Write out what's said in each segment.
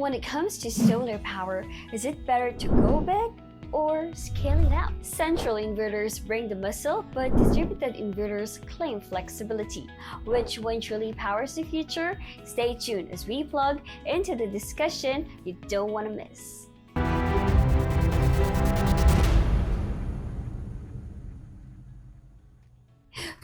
When it comes to solar power, is it better to go big or scale it out? Central inverters bring the muscle, but distributed inverters claim flexibility. Which one truly powers the future? Stay tuned as we plug into the discussion you don't want to miss.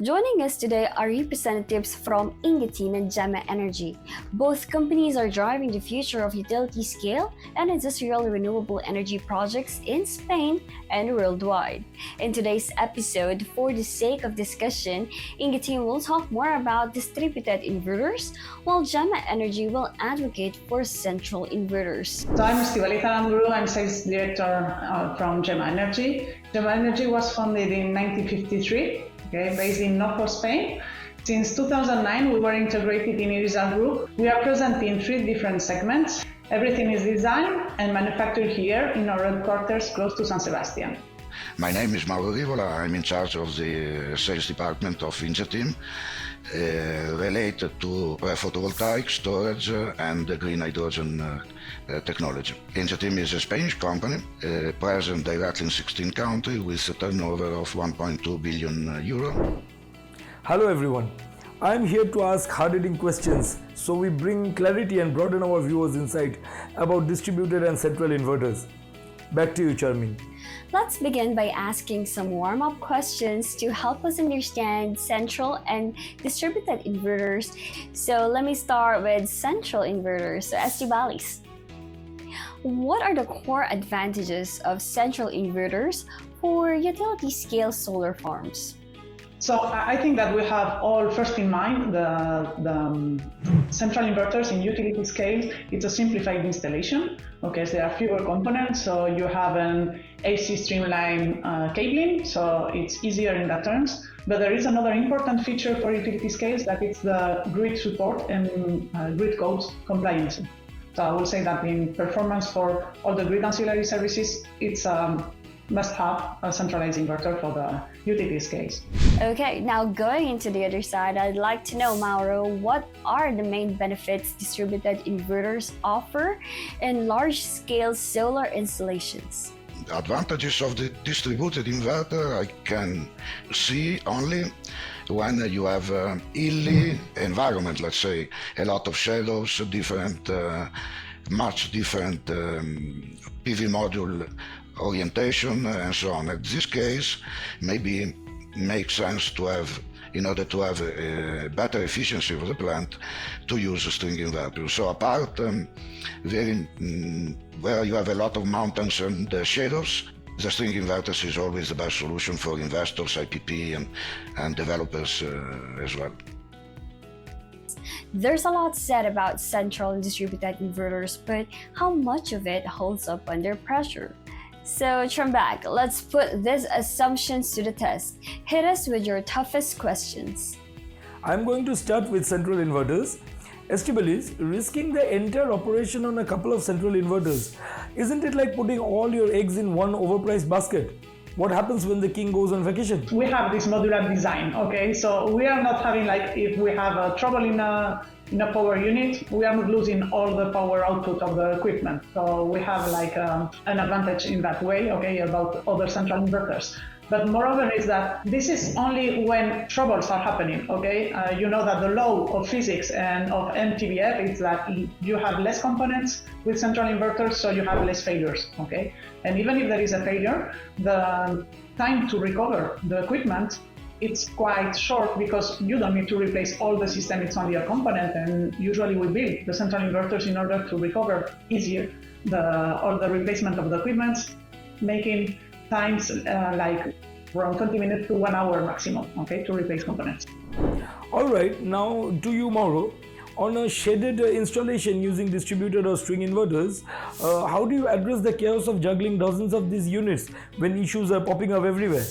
Joining us today are representatives from Ingeteam and Jema Energy. Both companies are driving the future of utility scale and industrial renewable energy projects in Spain and worldwide. In today's episode, for the sake of discussion, Ingeteam will talk more about distributed inverters, while Jema Energy will advocate for central inverters. So I'm Estibalitz, I'm Sales Director from Jema Energy. Jema Energy was founded in 1953. Based in north of Spain. Since 2009, we were integrated in Irizar Group. We are present in 3 different segments. Everything is designed and manufactured here in our headquarters close to San Sebastian. My name is Mauro Rivola. I'm in charge of the sales department of Ingeteam, related to photovoltaic, storage, and green hydrogen technology. Ingeteam is a Spanish company, present directly in 16 countries with a turnover of 1.2 billion euro. Hello everyone. I'm here to ask hard-hitting questions so we bring clarity and broaden our viewers' insight about distributed and central inverters. Back to you, Charmin. Let's begin by asking some warm-up questions to help us understand central and distributed inverters. So let me start with central inverters. So Estibalitz, what are the core advantages of central inverters for utility-scale solar farms? So I think that we have all first in mind the central inverters in utility scale. It's a simplified installation. Okay, so there are fewer components, so you have an AC streamline cabling, so it's easier in that terms. But there is another important feature for utility scales, that it's the grid support and grid codes compliance. So I will say that in performance for all the grid ancillary services, it's must have a centralized inverter for the utility scales. Okay, now going into the other side, I'd like to know, Mauro, what are the main benefits distributed inverters offer in large-scale solar installations? The advantages of the distributed inverter I can see only when you have a hilly environment, let's say, a lot of shadows, much different PV module orientation and so on. In this case, maybe makes sense to have, in order to have a better efficiency of the plant, to use a string inverter. So apart where you have a lot of mountains and shadows, the string inverters is always the best solution for investors, IPP and developers as well. There's a lot said about central and distributed inverters, but how much of it holds up under pressure? So, Trembak, let's put these assumptions to the test. Hit us with your toughest questions. I'm going to start with central inverters. Estibalitz, risking the entire operation on a couple of central inverters, isn't it like putting all your eggs in one overpriced basket? What happens when the king goes on vacation? We have this modular design, okay? So we are not having, like, if we have a trouble in a power unit, we are not losing all the power output of the equipment. So we have like an advantage in that way, okay, about other central inverters. But moreover is that this is only when troubles are happening, okay? You know that the law of physics and of MTBF is that you have less components with central inverters, so you have less failures, okay? And even if there is a failure, the time to recover the equipment, it's quite short because you don't need to replace all the system, it's only a component, and usually we build the central inverters in order to recover easier all the replacement of the equipment, making times like around 20 minutes to 1 hour maximum, okay, to replace components. All right, now to you, Mauro. On a shaded installation using distributed or string inverters, how do you address the chaos of juggling dozens of these units when issues are popping up everywhere?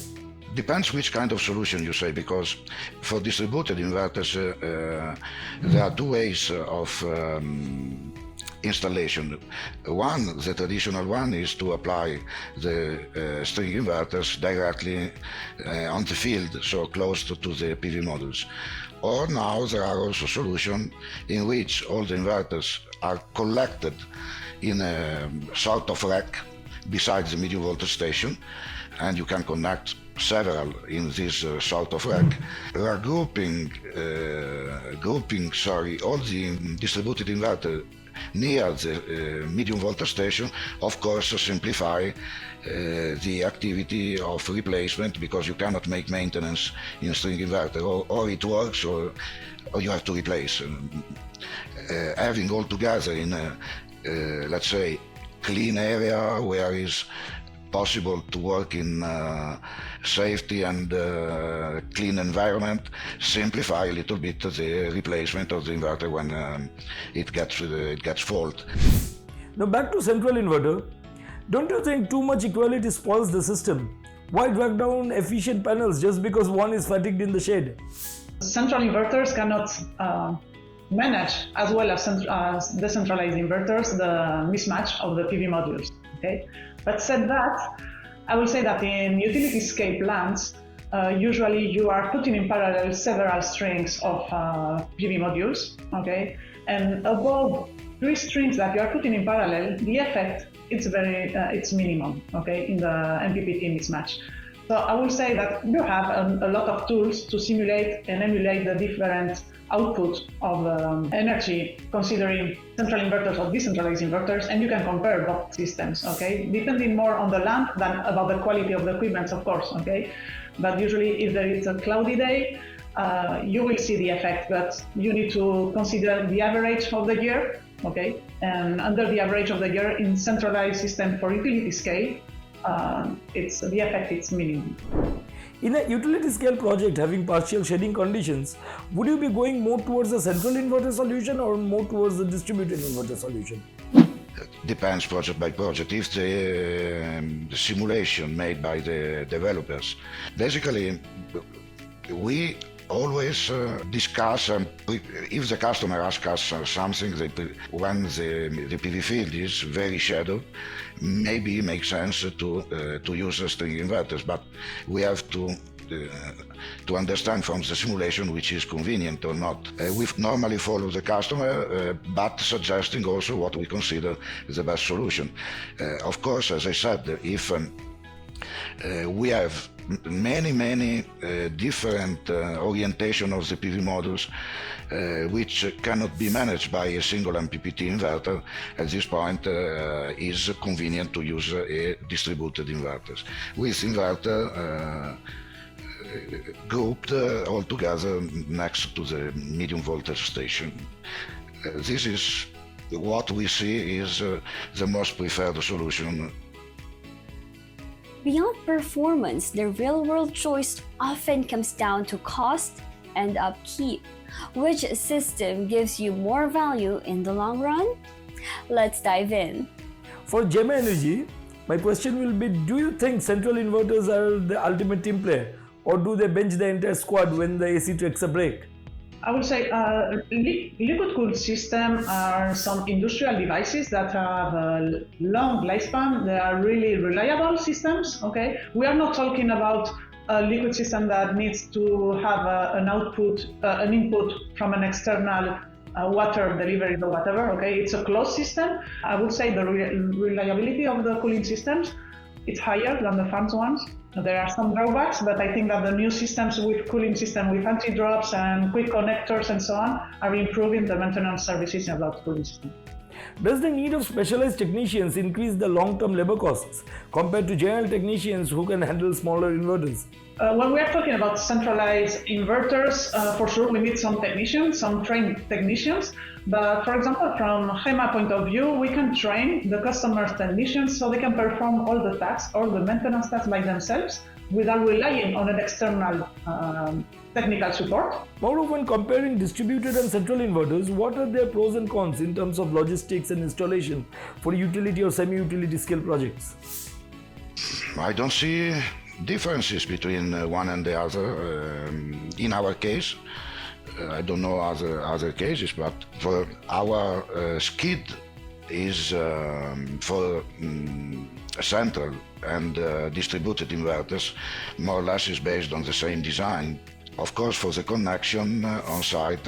Depends which kind of solution you say, because for distributed inverters there are 2 ways of installation. One, the traditional one, is to apply the string inverters directly on the field, so close to the PV modules. Or now there are also solutions in which all the inverters are collected in a sort of rack beside the medium voltage station, and you can connect several in this sort of rack. We are grouping all the distributed inverter near the medium voltage station, of course, to simplify the activity of replacement, because you cannot make maintenance in a string inverter, or it works or you have to replace. Having all together in a, let's say, clean area where is possible to work in safety and clean environment, simplify a little bit the replacement of the inverter when it gets fault. Now back to central inverter. Don't you think too much equality spoils the system? Why drag down efficient panels just because one is fatigued in the shade? Central inverters cannot manage as well as decentralized inverters the mismatch of the PV modules. Okay, but said that, I will say that in utility scale plants, usually you are putting in parallel several strings of PV modules. Okay, and above 3 strings that you are putting in parallel, the effect it's minimum. Okay, in the MPPT mismatch. So I will say that you have a lot of tools to simulate and emulate the different output of energy, considering central inverters or decentralized inverters, and you can compare both systems, okay? Depending more on the land than about the quality of the equipment, of course, okay? But usually if there is a cloudy day, you will see the effect, but you need to consider the average of the year, okay? And under the average of the year in centralized system for utility scale, the effect is minimum. In a utility scale project having partial shading conditions, would you be going more towards a central inverter solution or more towards the distributed inverter solution? Depends project by project. If the simulation made by the developers, basically we always discuss, if the customer asks us something, when the PV field is very shadowed, maybe it makes sense to use string inverters, but we have to understand from the simulation which is convenient or not. We normally follow the customer, but suggesting also what we consider the best solution. Of course, as I said, if we have many different orientation of the PV modules which cannot be managed by a single MPPT inverter. At this point is convenient to use a distributed inverters with inverter grouped all together next to the medium voltage station. This is what we see is the most preferred solution. Beyond performance, the real-world choice often comes down to cost and upkeep. Which system gives you more value in the long run? Let's dive in. For Jema Energy, my question will be, do you think central inverters are the ultimate team play, or do they bench the entire squad when the AC takes a break? I would say liquid-cooled systems are some industrial devices that have a long lifespan. They are really reliable systems. Okay, we are not talking about a liquid system that needs to have an input from an external water delivery or whatever. Okay, it's a closed system. I would say the reliability of the cooling systems is higher than the fans ones. There are some drawbacks, but I think that the new systems with cooling system with anti-drops and quick connectors and so on are improving the maintenance services about cooling system. Does the need of specialized technicians increase the long-term labor costs compared to general technicians who can handle smaller inverters? When we are talking about centralized inverters, for sure we need some technicians, some trained technicians. But for example, from Jema point of view, we can train the customer's technicians so they can perform all the tasks, all the maintenance tasks by themselves without relying on an external technical support. Moreover, when comparing distributed and central inverters, what are their pros and cons in terms of logistics and installation for utility or semi-utility scale projects? I don't see differences between one and the other. In our case, I don't know other cases, but for our skid is for central and distributed inverters, more or less is based on the same design. Of course, for the connection on site,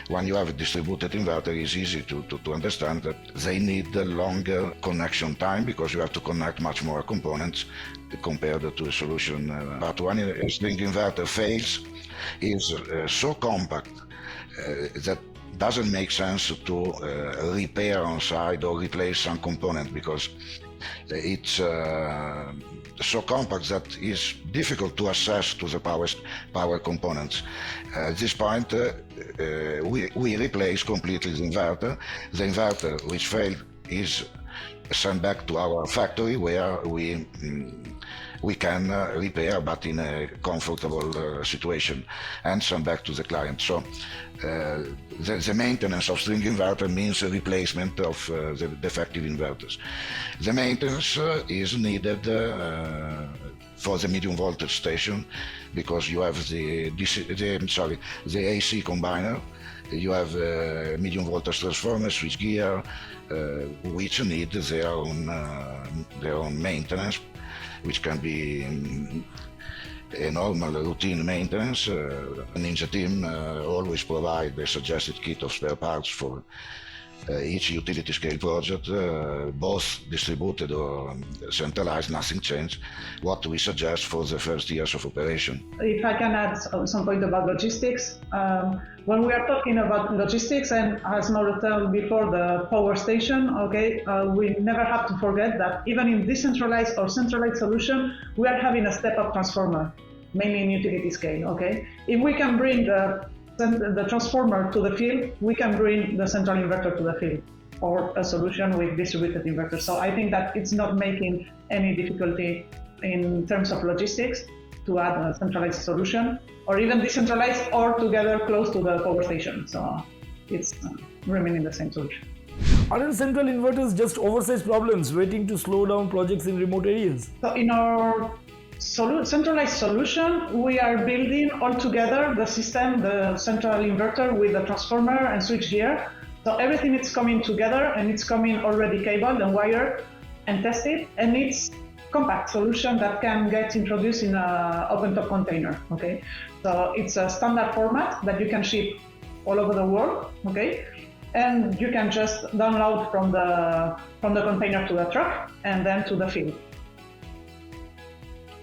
when you have a distributed inverter, it's easy to understand that they need a longer connection time because you have to connect much more components compared to a solution. But when a string inverter fails, it's so compact that doesn't make sense to repair on site or replace some component because it's so compact that it's difficult to assess to the power components. At this point, we replace completely the inverter. The inverter which failed is sent back to our factory where we can repair, but in a comfortable situation, and send back to the client. So the maintenance of string inverter means a replacement of the defective inverters. The maintenance is needed for the medium voltage station because you have the AC combiner, you have medium voltage transformer, switch gear, which need their own maintenance, which can be a normal routine maintenance. An Ingeteam always provide a suggested kit of spare parts for each utility scale project, both distributed or centralized, nothing changed. What we suggest for the first years of operation. If I can add some point about logistics, when we are talking about logistics, and as Mauro told before, the power station, we never have to forget that even in decentralized or centralized solution, we are having a step-up transformer, mainly in utility scale. If we can bring the transformer to the field, we can bring the central inverter to the field, or a solution with distributed inverters. So I think that it's not making any difficulty in terms of logistics to add a centralized solution, or even decentralized, or together close to the power station. So it's remaining the same solution. Aren't central inverters just oversized problems waiting to slow down projects in remote areas? So in our centralized solution, we are building all together the system, the central inverter with the transformer and switch gear. So everything is coming together, and it's coming already cabled and wired and tested, and it's compact solution that can get introduced in an open-top container. So it's a standard format that you can ship all over the world. And you can just download from the container to the truck and then to the field.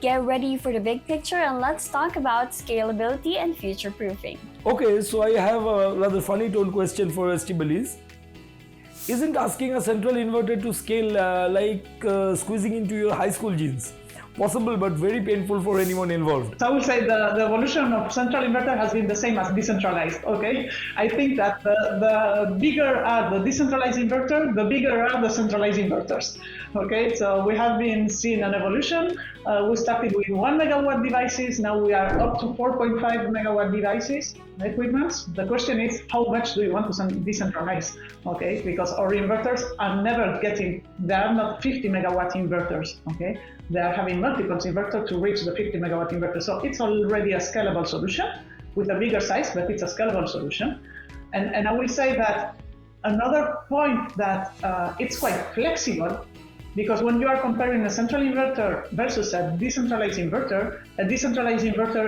Get ready for the big picture and let's talk about scalability and future-proofing. Okay, so I have a rather funny tone question for Estibalitz. Isn't asking a central inverter to scale like squeezing into your high school jeans? Possible but very painful for anyone involved. So I would say the evolution of central inverter has been the same as decentralized. I think that the bigger are the decentralized inverter, the bigger are the centralized inverters. So we have been seeing an evolution. We started with 1 megawatt devices. Now we are up to 4.5 megawatt devices, equipments. The question is, how much do you want to decentralize? Because our inverters are never getting, they are not 50 megawatt inverters. They are having multiple inverters to reach the 50 megawatt inverter. So it's already a scalable solution with a bigger size, but it's a scalable solution. And I will say that another point that it's quite flexible, because when you are comparing a central inverter versus a decentralized inverter,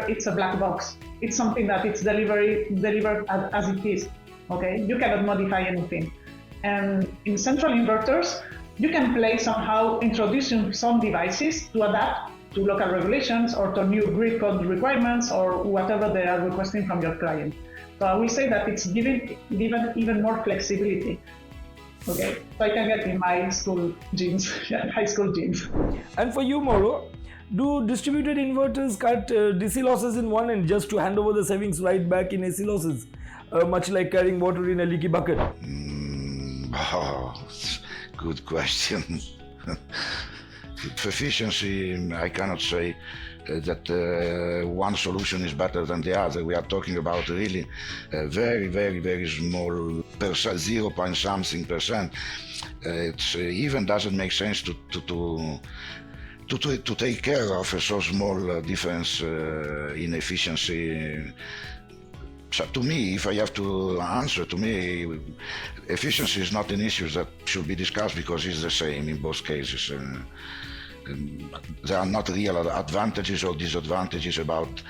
it's a black box. It's something that it's delivered as it is. You cannot modify anything. And in central inverters, you can play somehow, introducing some devices to adapt to local regulations or to new grid code requirements or whatever they are requesting from your client. So I will say that it's given even more flexibility. So I can get in my school jeans, high school jeans. And for you, Mauro, do distributed inverters cut DC losses in one end just to hand over the savings right back in AC losses, much like carrying water in a leaky bucket? Good question. For efficiency, I cannot say that one solution is better than the other. We are talking about really very, very, very small percent, 0 point something percent. It even doesn't make sense to take care of a so small difference in efficiency. So to me, if I have to answer, to me, efficiency is not an issue that should be discussed because it's the same in both cases. And there are not real advantages or disadvantages about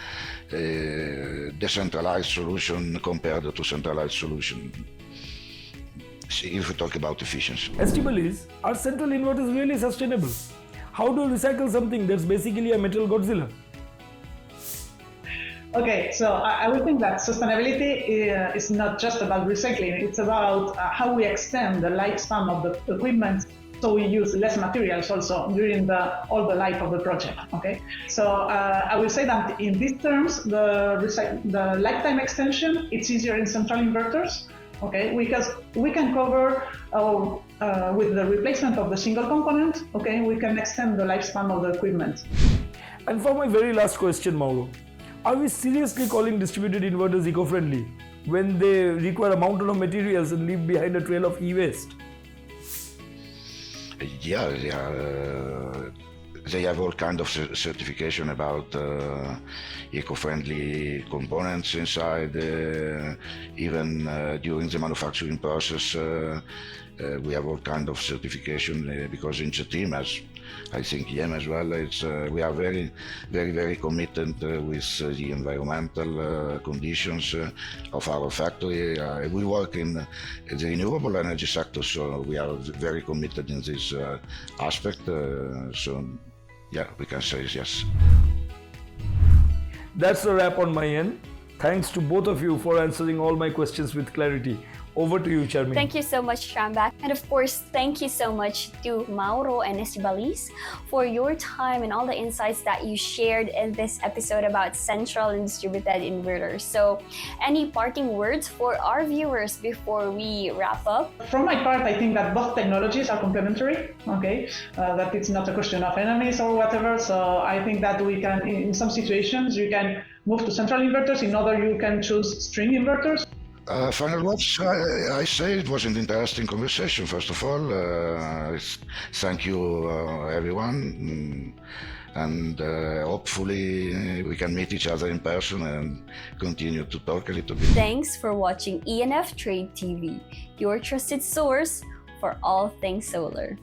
decentralized solution compared to centralized solution. If we talk about efficiency. Estibalitz, are central inverters really sustainable? How do you recycle something that's basically a metal Godzilla? Okay, so I would think that sustainability is not just about recycling, it's about how we extend the lifespan of the equipment so we use less materials also during all the life of the project, okay? So I will say that in these terms, the lifetime extension, it's easier in central inverters, okay? Because we can cover, with the replacement of the single component, okay, we can extend the lifespan of the equipment. And for my very last question, Mauro, are we seriously calling distributed inverters eco-friendly when they require a mountain of materials and leave behind a trail of e-waste? Yeah, they have all kind of certification about eco-friendly components inside. Even during the manufacturing process, we have all kind of certification because Ingeteam, as I think Jema as well, we are very committed with the environmental conditions of our factory. We work in the renewable energy sector, so we are very committed in this aspect. So yeah, we can say yes. That's a wrap on my end. Thanks to both of you for answering all my questions with clarity. Over to you, Charmi. Thank you so much, Shambak. And of course, thank you so much to Mauro and Estibalitz for your time and all the insights that you shared in this episode about central and distributed inverters. So, any parting words for our viewers before we wrap up? From my part, I think that both technologies are complementary, okay? That it's not a question of enemies or whatever. So I think that we can, in some situations, you can move to central inverters. In other, you can choose string inverters. Final words, I say it was an interesting conversation, first of all. Thank you, everyone. And hopefully we can meet each other in person and continue to talk a little bit. Thanks for watching ENF Trade TV, your trusted source for all things solar.